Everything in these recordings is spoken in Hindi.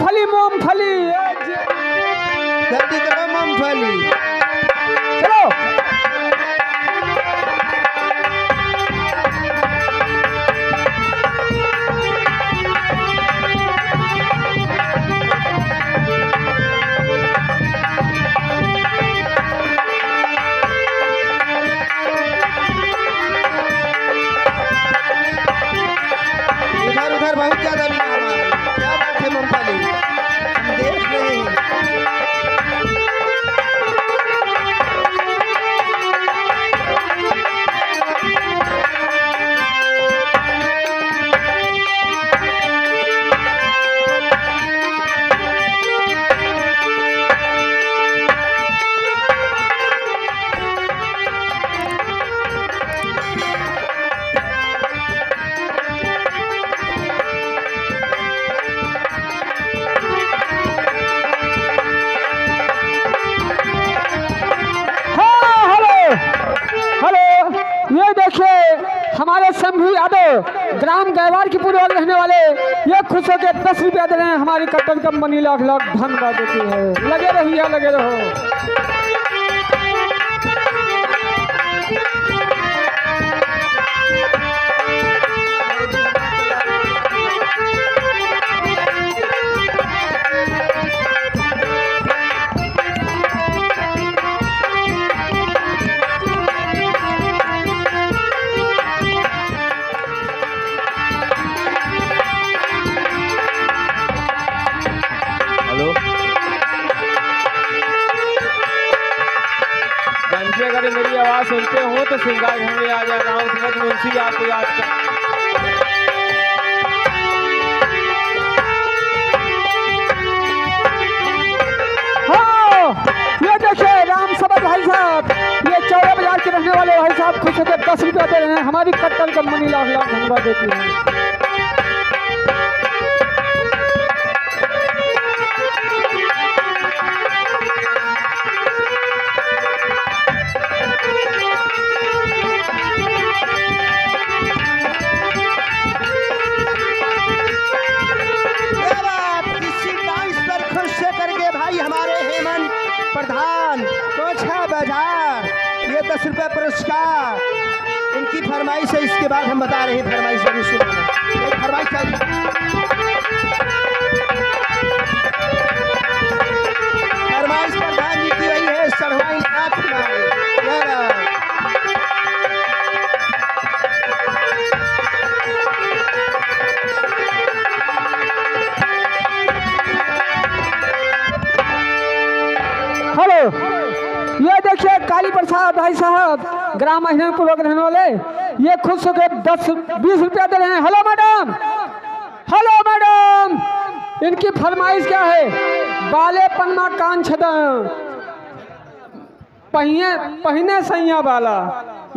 मूंगफली मूंगफली जल्दी करो मूंगफली। चलो इधर उधर बहुत ज्यादा भी काम आ रही है। क्या बात है मूंगफली, हम देख रहे हैं। ये देखिए हमारे शंभू यादव ग्राम गैवार की पूर्व रहने वाले ये खुश होकर 10 रुपया दे रहे हैं। हमारी कट्टन कंपनी लाख लाख धन्यवाद देती है। लगे रहिए लगे रहो। अगर मेरी आवाज सुनते हो तो श्रृंगार घर में आ जा रहा हूँ। समझ मुंशी आपको याद कर। हाँ, ये देखिए राम सबक भाई साहब, ये 14 बाजार के रहने वाले भाई साहब खुश होकर 10 रुपया दे रहे हैं। हमारी कट्टन कंपनी लाख लाख धन्यवाद देती है। प्रधान कोछा बाजार ये 10 रुपये पुरस्कार इनकी फरमाइश है। इसके बाद हम बता रहे हैं फरमाइश जरूर सुनाना। एक फरमाइश फरमाइश प्रधान जी की वही है। सड़वाई नाथ ये देखिए काली प्रसाद भाई साहब ग्राम पूर्वक रहने वाले ये खुश होकर 10-20 रुपया दे रहे हैं। हेलो मैडम, हेलो मैडम, इनकी फरमाइश क्या है? बाले पन्ना कान छदा पहिने सैया वाला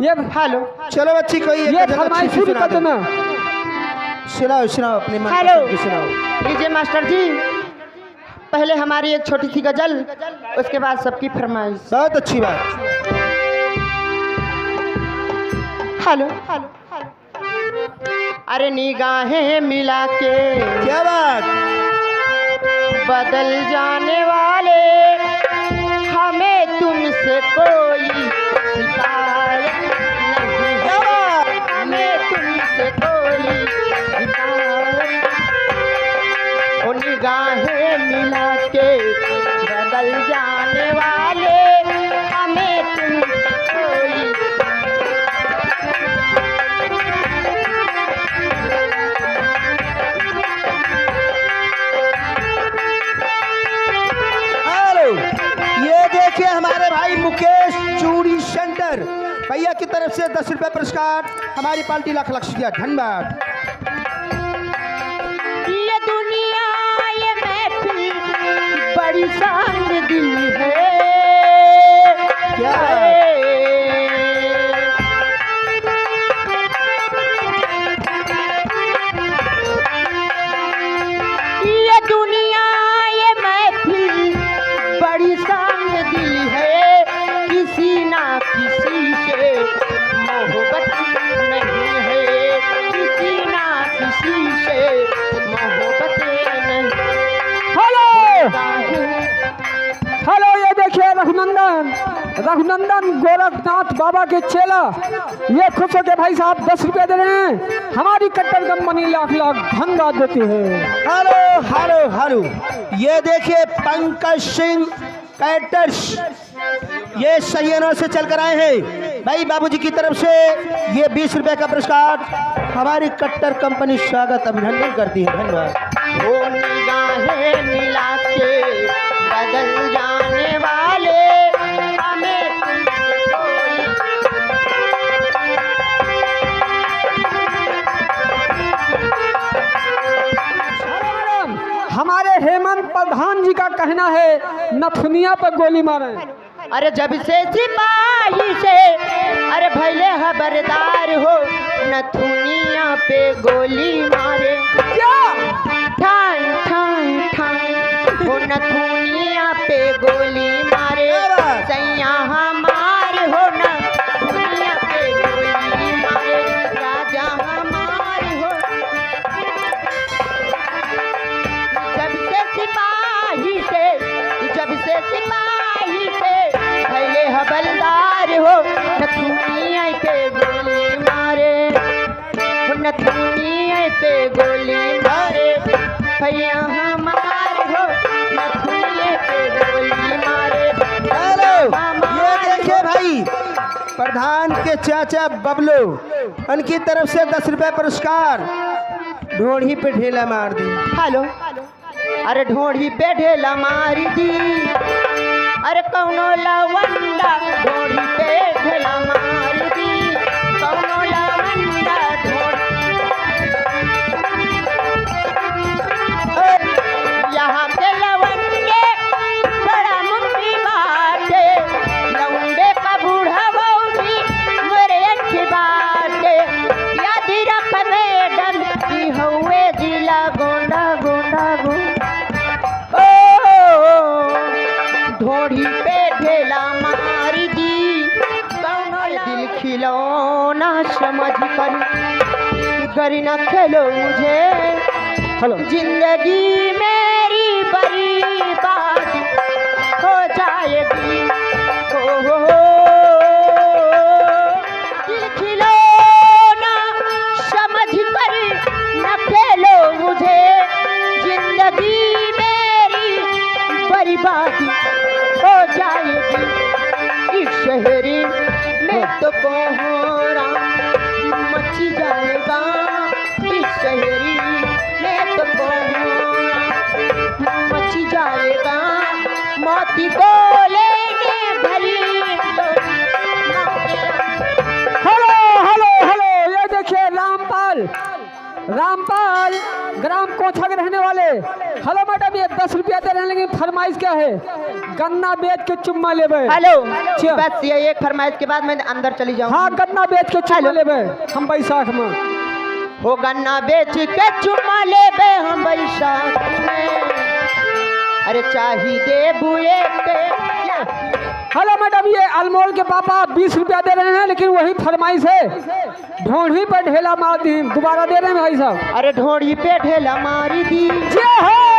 ये। हेलो चलो बच्ची कोई ये फरमाइश शुरू कर देना। सुनाओ सुनाओ अपने मन की सुनाओ। लीजिए मास्टर जी, पहले हमारी एक छोटी सी गजल, उसके बाद सबकी फरमाइश। बहुत अच्छी बात। हेलो हेलो अरे निगाहें मिला के क्या बात, बदल जाने वाले हमें तुमसे कोई शिकायत नहीं, हमें तुमसे कोई शिकायत। ओ निगाहें मिला के बदल जाने वाले हमें तुमसे कोई। हेलो, ये देखिए हमारे भाई मुकेश चूड़ी सेंटर भैया की तरफ से 10 रुपये पुरस्कार। हमारी पार्टी लाख लाख शुक्रिया, धन्यवाद। ये दुनिया ये महफिल बड़ी शान दिल है। क्या ये दुनिया ये महफिल बड़ी शान दिल है। किसी ना किसी से मोहब्बत नहीं है, किसी ना किसी से मोहब्बत नहीं। रघुनंदन गोरखनाथ बाबा के चेला, ये खुश हो के भाई साहब 10 रुपया दे रहे हैं। हमारी कट्टर कंपनी लाख लाख धन्यवाद देती है। हेलो हेलो हेलो, ये देखिए पंकज सिंह कैटर्स, ये सैयनों से चल कर आए हैं भाई बाबूजी की तरफ से ये 20 रुपए का पुरस्कार हमारी कट्टर कंपनी स्वागत अभिनंदन करती है। धन्यवाद। वो निगाहें मिला के बदल जाने वाले हमें तुमसे कोई हमारे हेमंत प्रधान जी का कहना है नथुनिया पर गोली मारे। अरे जब से सिपाही से अरे भले खबरदार हो नथुनिया पे गोली मारे। ठाई ठाई ठाई हो नथुनिया पे गोली मारे। सैया हमार हो नथुनिया पे गोली मारे। राजा हमार हो जब से सिपाही से भले हवलदार हो नथुनिया पे गोली मारे। नथुनिया पे गोली मारे। भैया हमार हो नथुनिया पे गोली मारे। हेलो, ये देखिए भाई प्रधान के चाचा बबलू, उनकी तरफ से 10 रुपए पुरस्कार ढोढ़ी पे ढेला मार दी। हेलो, अरे ढोढ़ी पे ढेला मार दी। अरे कौनो लवंडा ढोढ़ी पे ढेला मार दी। कौनो लवंडा यहाँ के लवंडे बड़ा मुक्ति बाटे। लवंडे का बूढ़ा भी मेरे अच्छी बाटे। याद रख मैडम की हुए जिला गोंडा गोंडा गोंडा। ढोढ़ी पे ढेला मार दी। कौनो दिल खिलौना समझ कर करी न खेलो मुझे। हेलो, जिंदगी मेरी बर्बाद हो जाएगी। हो दिल खिलौना समझ कर न खेलो मुझे। जिंदगी मेरी बर्बाद हो जाएगी। इस शहरी में तो कोहरा मच जाएगा। इस शहरी में तो कोहरा मच जाएगा। मोती को लेने भरी हेलो हेलो हेलो, ये देखिए रामपाल ग्राम कोठा के रहने वाले। हेलो मैडम, ये 10 रुपया दे रहे हैं, लेकिन फरमाइश क्या है? गन्ना बेच के चुम्मा लेबे। हेलो, बस ये एक फरमाइश के बाद मैं अंदर चली जाऊँ। हाँ, गन्ना बेच के चुम्मा लेबे हम बैसाख में। हो गन्ना बेच के चुम्मा लेबे हम बैसाख में। अरे चाही दे बुए के। हेलो मैडम, ये अनमोल के पापा 20 रुपया दे रहे हैं, लेकिन वही फरमाइश है ढोढ़ी पर ढेला मार दी। दोबारा दे रहे हैं भाई साहब। अरे ढोढ़ी पे ढेला मारी दी। जय हो।